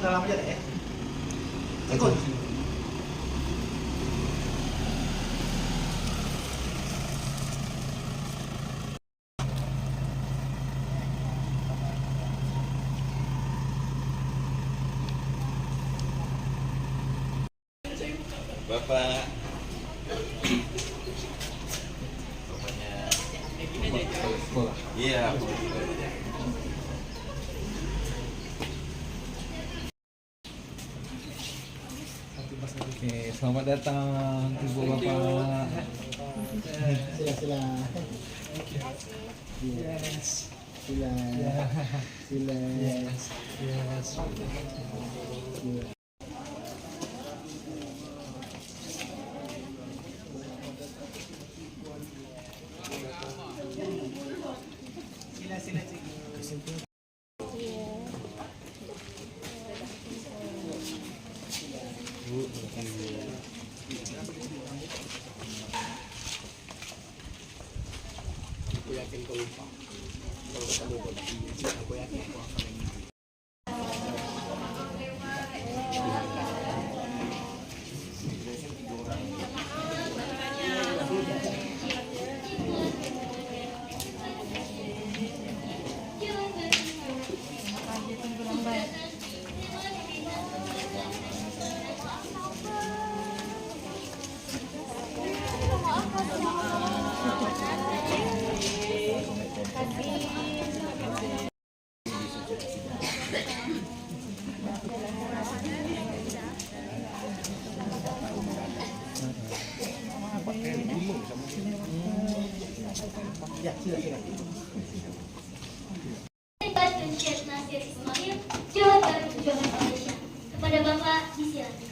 salam aja deh ya. Ikut. Bapak sekolah. Iya. Oke, selamat datang Ibu Bapak. Sila. Yes. Sila. Yes. Aku yakin kau lupa. Kalau kamu berhenti, aku yakin kau akan mengikuti. Ya, sila. Dan Syekh Nasir Ismail, Jawa Barat Perjuangan Malaysia. Kepada Bapak disilakan.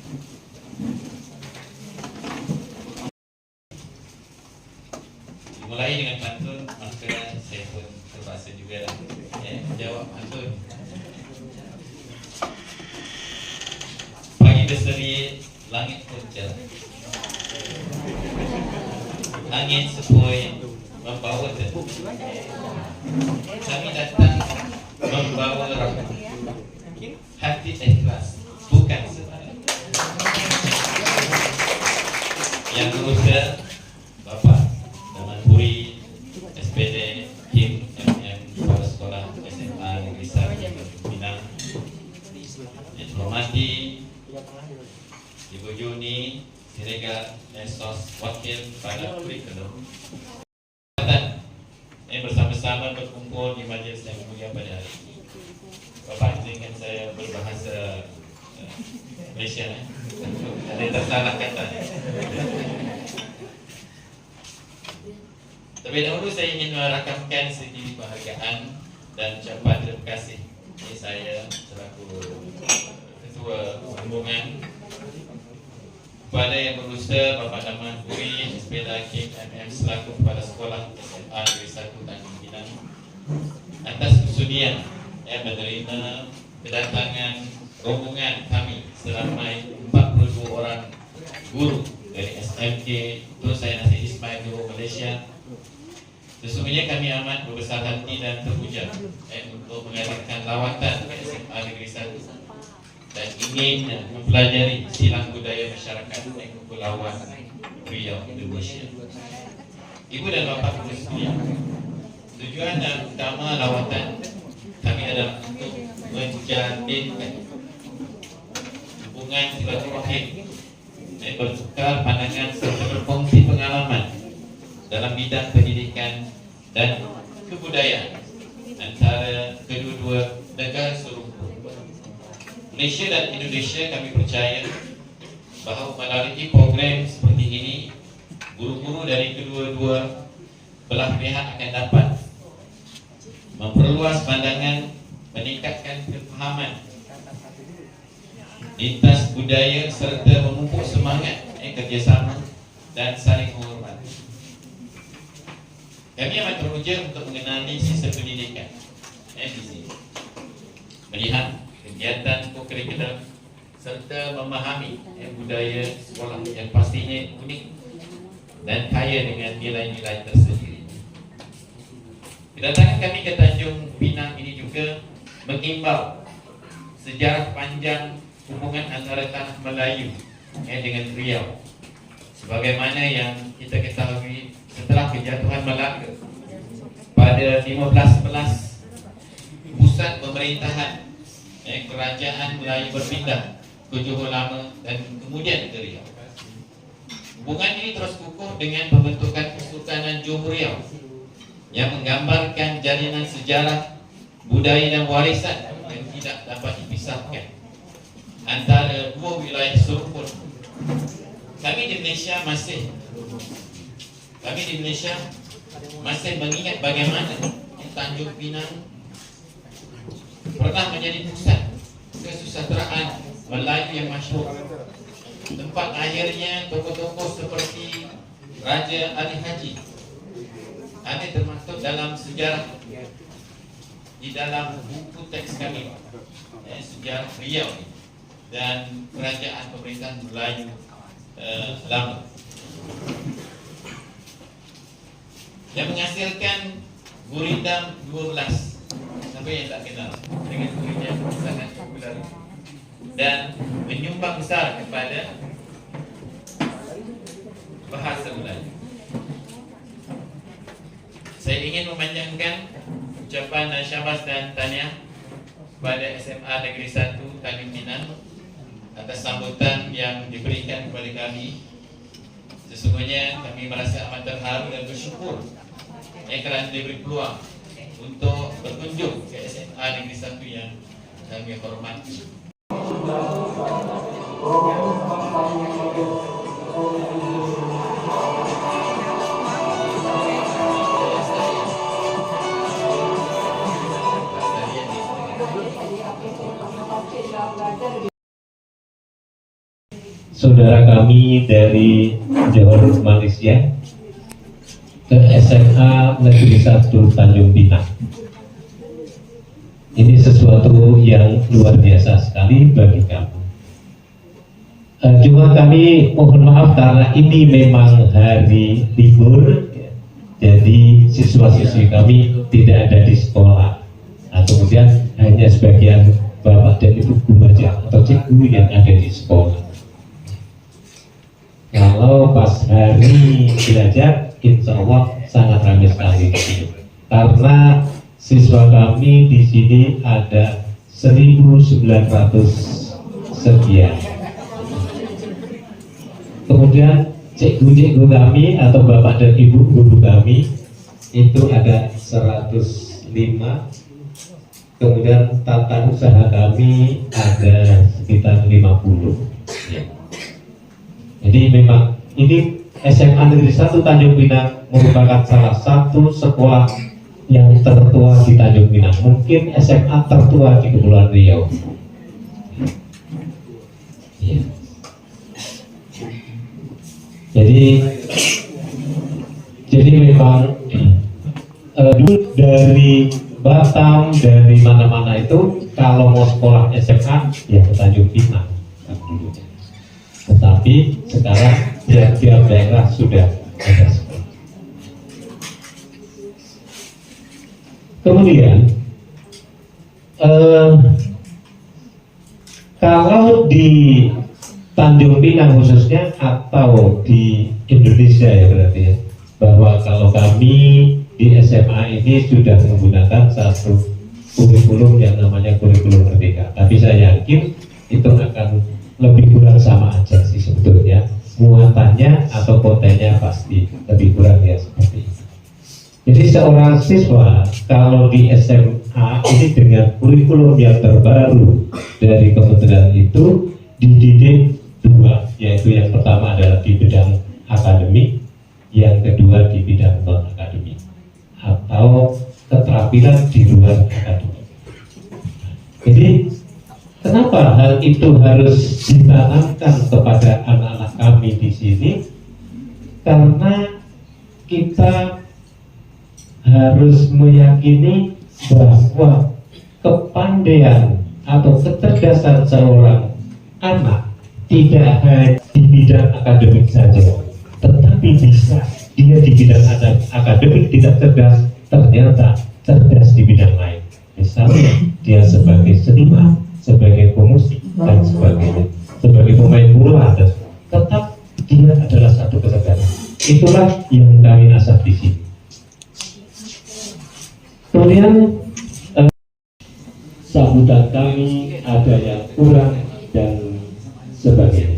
Dimulai dengan pantun, maka saya pun terpaksa juga jawab pantun. Pagi berseri, langit pucat, angin sepoi membawa teduh. Kami datang membawa rahmat, hati ikhlas, bukan sembarang. Yang berusaha Bapak Taman Puri, SPD, HIM, MM, Kepala Sekolah SMA Negeri 1 Pinang. Yang hormati Ibu Juni Siregar, Esos, Wakil Kepala Kurikulum. Bersama-sama berkumpul di majlis yang mulia pada hari ini. Bapak izinkan saya berbahasa Malaysia. Ada tersalah kata. Terlebih dahulu saya ingin merakamkan segi penghargaan dan ucapan terima kasih. Ini saya selaku Ketua Rombongan kepada Yang Berusaha Bapak Taman Puri, SPD, MM selaku Kepala Sekolah SMA Negeri 1 Tanjung Pinang atas kesudian menerima kedatangan rombongan kami seramai 42 orang guru dari SMK Tun Syed Nasir Ismail Guru Malaysia. Sesungguhnya kami amat berbesar hati dan terpuja untuk mengadakan lawatan ke SMA Negeri 1 dan ingin mempelajari silang budaya masyarakat di Kepulauan Riau, Indonesia. Ibu dan Bapak sekalian, tujuan dan utama lawatan kami adalah untuk menjadikan hubungan silaturahim dan bertukar pandangan serta berkongsi pengalaman dalam bidang pendidikan dan kebudayaan antara kedua-dua negara serumpun. Malaysia dan Indonesia kami percaya bahawa melalui program seperti ini, guru-guru dari kedua-dua belah pihak akan dapat memperluas pandangan, meningkatkan kefahaman lintas budaya serta memupuk semangat kerjasama dan saling menghormati. Kami amat teruja untuk mengenali sistem pendidikan di sini, melihat kegiatan kurikulam serta memahami budaya sekolah yang pastinya unik dan kaya dengan nilai-nilai tersendiri. Kedatangan kami ke Tanjung Pinang ini juga mengimbau sejarah panjang hubungan antara tanah Melayu dengan Riau. Sebagaimana yang kita ketahui, setelah kejatuhan Melaka pada 1511, pusat pemerintahan kerajaan Melayu berpindah ke Johor Lama dan kemudian ke Riau. Hubungan ini terus kukuh dengan pembentukan Kesultanan Johor Riau yang menggambarkan jalinan sejarah, budaya dan warisan yang tidak dapat dipisahkan antara dua wilayah seruput. Kami di Malaysia masih mengingat bagaimana Tanjung Pinang pernah menjadi pusat kesejahteraan Melayu yang masyhur, tempat akhirnya tokoh-tokoh seperti Raja Ali Haji. Ada termasuk dalam sejarah di dalam buku teks kami, sejarah Riau dan kerajaan pemerintahan Melayu lama, yang menghasilkan gurindam 12. Sampai yang tak kenal dengan gurindam sangat popular dan menyumbang besar kepada bahasa Melayu. Saya ingin memanjangkan ucapan syabas dan tahniah kepada SMA Negeri 1 Tanjung Pinang atas sambutan yang diberikan kepada kami. Sesungguhnya kami merasa amat terharu dan bersyukur kerana diberi peluang untuk berkunjung ke SMA Negeri 1 yang kami hormati. Saudara kami dari Johor, Malaysia, ke SMA Negeri 1 Tanjung Pinang. Ini sesuatu yang luar biasa sekali bagi kami. Cuma kami mohon maaf karena ini memang hari libur, jadi siswa-siswi kami tidak ada di sekolah. Nah, kemudian hanya sebagian bapak dan ibu guru saja atau cikgu yang ada di sekolah. Kalau pas hari belajar, insya Allah sangat ramai sekali di sini. Karena siswa kami di sini ada 1.900 sekian. Kemudian cikgu-cikgu kami atau bapak dan ibu guru kami itu ada 105. Kemudian tata usaha kami ada sekitar 50. Ya. Jadi memang ini SMA Negeri 1 Tanjung Pinang merupakan salah satu sekolah yang tertua di Tanjung Pinang. Mungkin SMA tertua di Kepulauan Riau. Ya. Jadi memang dulu dari Batam, dari mana-mana itu kalau mau sekolah SMA ya ke Tanjung Pinang. Tetapi sekarang tiap-tiap daerah sudah ada sekolah. Kemudian kalau di Tanjung Pinang khususnya atau di Indonesia ya berarti ya, bahwa kalau kami di SMA ini sudah menggunakan satu kurikulum yang namanya kurikulum merdeka. Tapi saya yakin itu akan lebih kurang sama aja sih sebetulnya, muatannya atau kontennya pasti lebih kurang ya seperti itu. Jadi seorang siswa kalau di SMA ini dengan kurikulum yang terbaru dari kementerian itu dididik dua, yaitu yang pertama adalah di bidang akademik, yang kedua di bidang non akademik atau keterampilan di luar akademik. Jadi kenapa hal itu harus ditanamkan kepada anak-anak kami di sini? Karena kita harus meyakini bahwa kepandaian atau kecerdasan seorang anak tidak hanya di bidang akademik saja, tetapi bisa dia di bidang akademik tidak cerdas, ternyata cerdas di bidang lain. Misalnya dia sebagai seniman, sebagai pemusik dan sebagainya, sebagai pemain bola, dan tetap dia adalah satu kesadaran. Itulah yang kami asah di sini. Kemudian sambutan kami ada yang kurang dan sebagainya.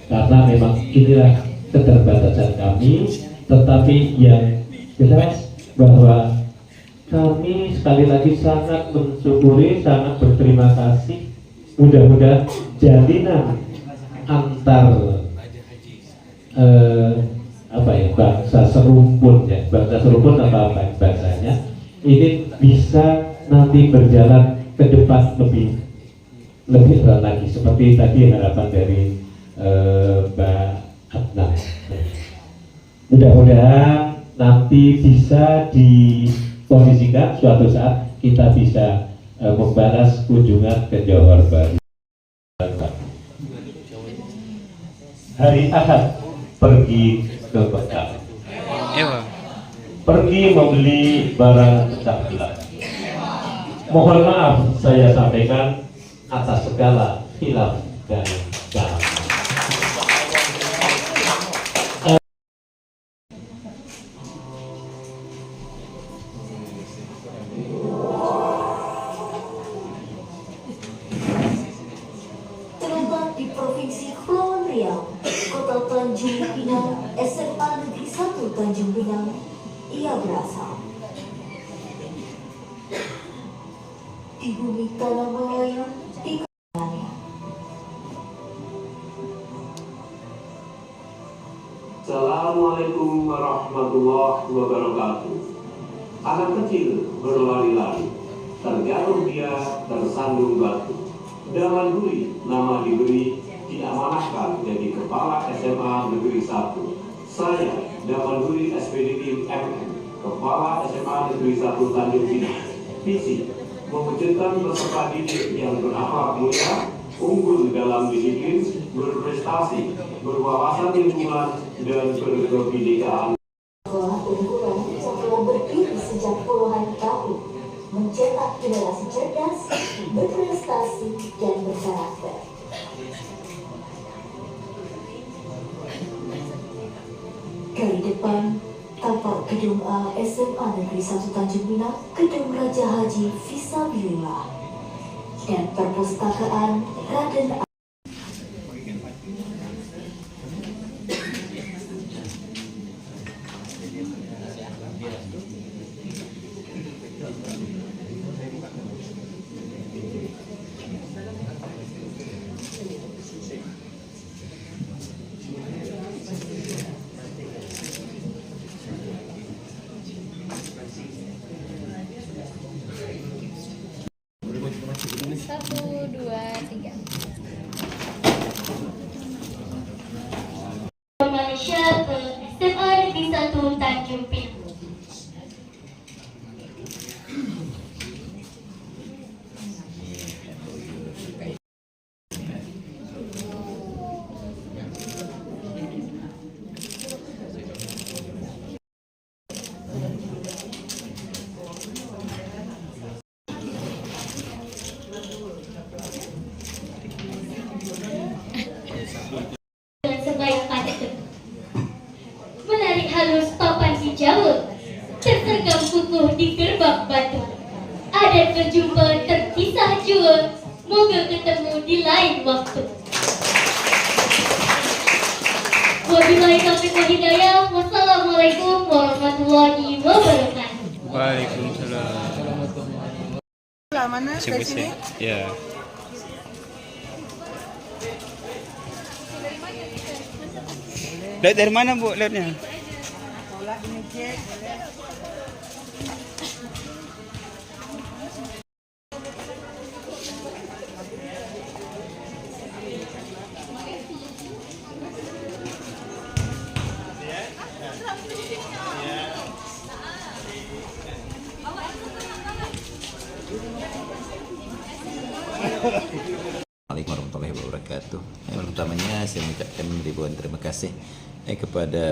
Karena memang inilah keterbatasan kami, tetapi yang jelas bahwa kami sekali lagi sangat mensyukuri, sangat berterima kasih. Mudah-mudahan jalinan antar bangsa serumpun, ya, bangsa serumpun apa bahasanya, ini bisa nanti berjalan ke depan lebih erat lagi, seperti tadi harapan dari Mbak Adnan. Mudah-mudahan nanti bisa dikondisikan suatu saat kita bisa membalas kunjungan ke Johor Bahru. Hari Ahad pergi ke Mekah, pergi membeli barang pecah belah. Mohon maaf saya sampaikan atas segala hilaf dan salah. Terletak di Provinsi Kepulauan Riau, Kota Tanjung Pinang, SMA Negeri 1 Tanjung Pinang, ia berasal. Di bumi tanah Melayu, di kalangannya. Assalamualaikum warahmatullahi wabarakatuh. Anak kecil berlari-lari, terjatuh dia tersandung batu. Daman Duri nama diberi, diamanahkan jadi Kepala SMA Negeri 1. Saya, Daman Duri SPDI MM, Kepala SMA Negeri 1 Tanjung Pinang. Visi, mewujudkan peserta didik yang berakhlak mulia, unggul dalam disiplin, berprestasi, berwawasan lingkungan, dan berkebinekaan. Sekolah unggulan yang telah berdiri sejak puluhan tahun, mencetak generasi cerdas, berprestasi, dan berkarakter. Dari depan, tapak gedung A SMA Negeri 1 Tanjung Pinang, Gedung Raja Haji Fisabilillah, dan Perpustakaan Raden Satu, dua, tiga. Malaysia ke SMA Negeri 1 Tanjung Pinang. Dengan sebaik padaku, menarik halus papan hijau, tersergam kukuh di gerbang batu. Adat berjumpa terpisah jua, moga ketemu di lain waktu. Wabillahi taufiq wal hidayah. Wassalamualaikum warahmatullahi wabarakatuh. Waalaikumsalam. Mana dari sini? Ya. Dari mana Bu lihatnya? Sekolah ini cek. Assalamualaikum warahmatullahi wabarakatuh. Yang pertamanya saya mengucapkan ribuan terima kasih kepada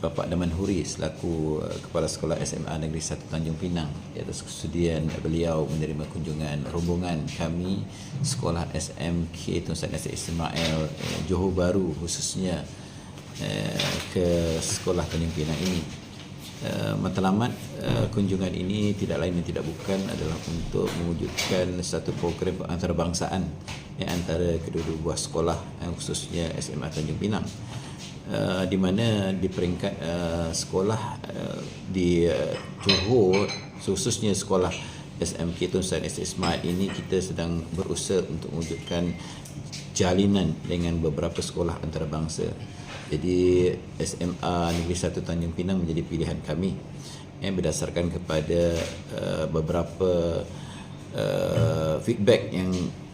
Bapak Daman Huri selaku Kepala Sekolah SMA Negeri 1 Tanjung Pinang di atas kesudian beliau menerima kunjungan rombongan kami Sekolah SMK Tun Said Nasir Ismail Johor Bahru, khususnya ke Sekolah Tanjung Pinang ini. Matlamat kunjungan ini tidak lain dan tidak bukan adalah untuk mewujudkan satu program antarbangsaan antara kedua-dua buah sekolah, khususnya SMA Tanjung Pinang, di mana di peringkat sekolah di Johor, khususnya sekolah SMK Tun Said Nasir Ismail ini, kita sedang berusaha untuk mewujudkan jalinan dengan beberapa sekolah antarabangsa. Jadi SMA Negeri 1 Tanjung Pinang menjadi pilihan kami berdasarkan kepada beberapa feedback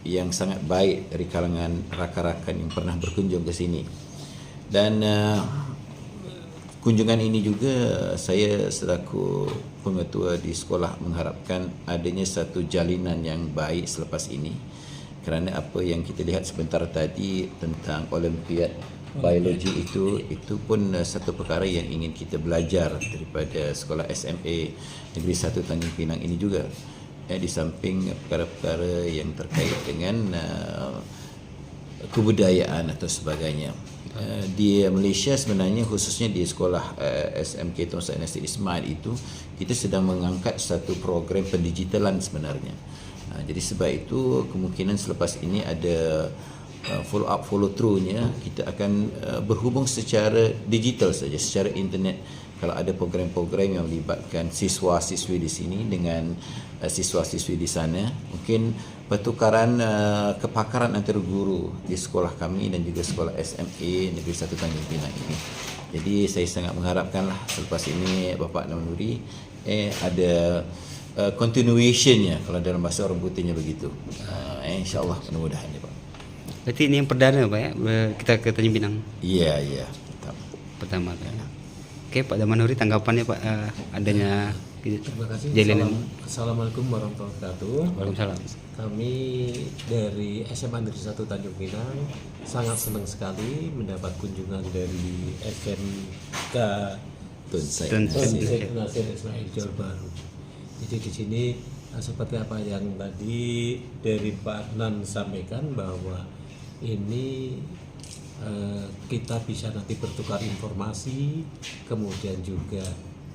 yang sangat baik dari kalangan rakan-rakan yang pernah berkunjung ke sini. Dan kunjungan ini juga saya selaku pengetua di sekolah mengharapkan adanya satu jalinan yang baik selepas ini, kerana apa yang kita lihat sebentar tadi tentang Olimpiad biologi itu pun satu perkara yang ingin kita belajar daripada sekolah SMA Negeri 1 Tanjung Pinang ini juga, di samping perkara-perkara yang terkait dengan kebudayaan atau sebagainya. Di Malaysia sebenarnya, khususnya di sekolah SMK Tun Said Nasir Ismail itu, kita sedang mengangkat satu program pendigitalan sebenarnya. Jadi sebab itu kemungkinan selepas ini ada follow up, follow through-nya, kita akan berhubung secara digital saja, secara internet. Kalau ada program-program yang melibatkan siswa-siswi di sini dengan siswa-siswi di sana, mungkin pertukaran kepakaran antara guru di sekolah kami dan juga sekolah SMA Negeri 1 Tanjung Pinang ini. Jadi saya sangat mengharapkanlah selepas ini Bapak Daman Huri ada continuation-nya, kalau dalam bahasa orang putihnya begitu. InsyaAllah mudah-mudahan ya Pak. Berarti ini yang perdana Pak ya, kita ke Tanjung Pinang? Iya. Pertama. Oke Pak Daman Huri, tanggapannya Pak adanya Terima kasih. jalinan. Assalamualaikum warahmatullahi wabarakatuh. Waalaikumsalam. Kami dari SMA Negeri 1 Tanjung Pinang sangat senang sekali mendapat kunjungan dari SMK Tun Said Nasir Ismail Johor Bahru. Jadi di sini seperti apa yang tadi dari Pak Adnan sampaikan, bahwa ini kita bisa nanti bertukar informasi, kemudian juga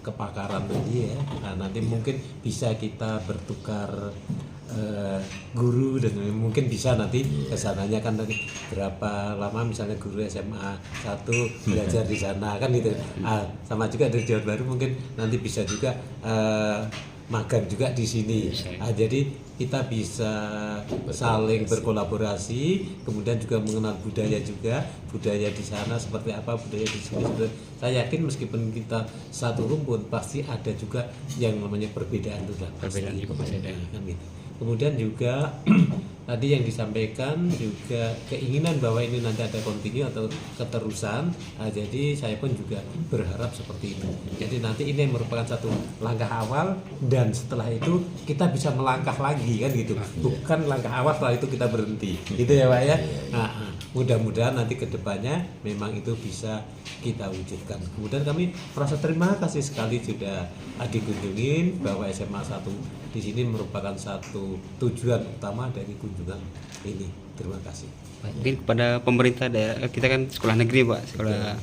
kepakaran tadi ya. Nah, nanti mungkin bisa kita bertukar guru, dan mungkin bisa nanti kesananya kan tadi berapa lama misalnya guru SMA 1 belajar di sana kan gitu. Sama juga dari Johor Bahru mungkin nanti bisa juga magang juga di sini. Jadi kita bisa saling berkolaborasi, kemudian juga mengenal budaya juga, budaya di sana seperti apa, budaya di sini. Saya yakin meskipun kita satu rumpun, pasti ada juga yang namanya perbedaan itu lah. Perbedaan juga pasti ada. Kan gitu. Kemudian juga tadi yang disampaikan juga keinginan bahwa ini nanti ada kontinu atau keterusan. Jadi saya pun juga berharap seperti itu. Jadi nanti ini merupakan satu langkah awal, dan setelah itu kita bisa melangkah lagi kan gitu. Bukan langkah awal setelah itu kita berhenti. Gitu ya Pak ya. Nah, mudah-mudahan nanti kedepannya memang itu bisa kita wujudkan. Kemudian kami merasa terima kasih sekali sudah dikunjungin, bahwa SMA 1 di sini merupakan satu tujuan utama dari kunjungan ini. Terima kasih. Mungkin kepada pemerintah daerah, kita kan sekolah negeri Pak, sekolah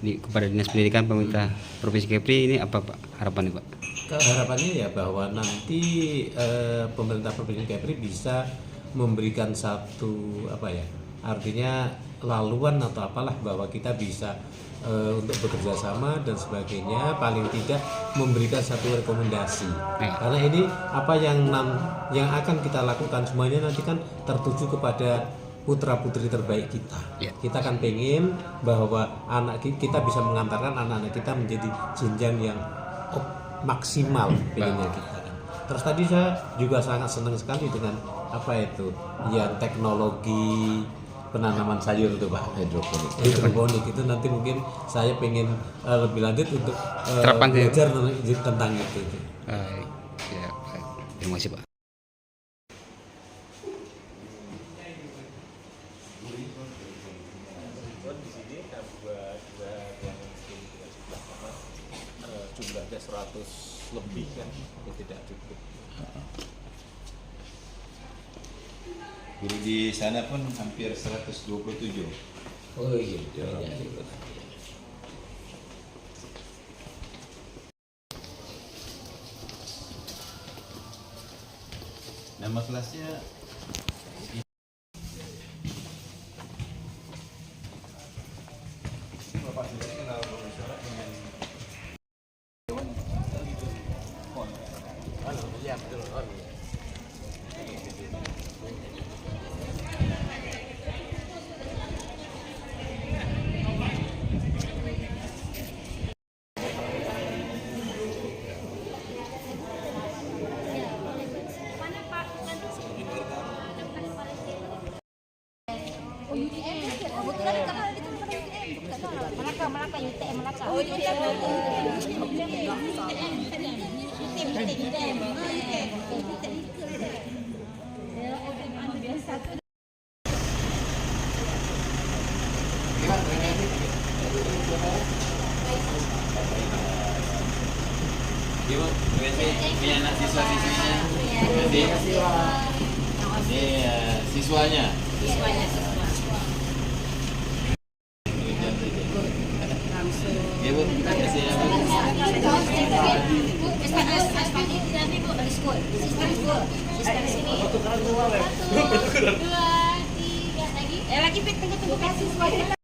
kepada Dinas Pendidikan pemerintah Provinsi Kepri, ini apa Pak harapannya Pak? Harapannya ya bahwa nanti pemerintah Provinsi Kepri bisa memberikan satu artinya laluan atau apalah, bahwa kita bisa untuk bekerja sama dan sebagainya, paling tidak memberikan satu rekomendasi. Karena ini apa yang akan kita lakukan semuanya nanti kan tertuju kepada putra-putri terbaik kita. Kita kan pengen bahwa anak kita bisa mengantarkan anak-anak kita menjadi jenjang yang maksimal pengennya kita kan. Terus tadi saya juga sangat senang sekali dengan teknologi penanaman sayur itu Pak, hidroponik itu nanti mungkin saya pengen lebih lanjut untuk belajar tentang itu. Terima kasih Pak. jumlahnya 100 lebih kan, itu tidak cukup. Guru di sana pun hampir 127. Oh iya, iya. Nama kelasnya Bapak sendiri kenal profesor dengan Iya betul. Melaka UTM Melaka. Oh UTM. Ibu, ini anak siswa-siswinya. Ini siswanya. Ya Bu, terima kasih ya Bu. Lagi tunggu kasih siswanya.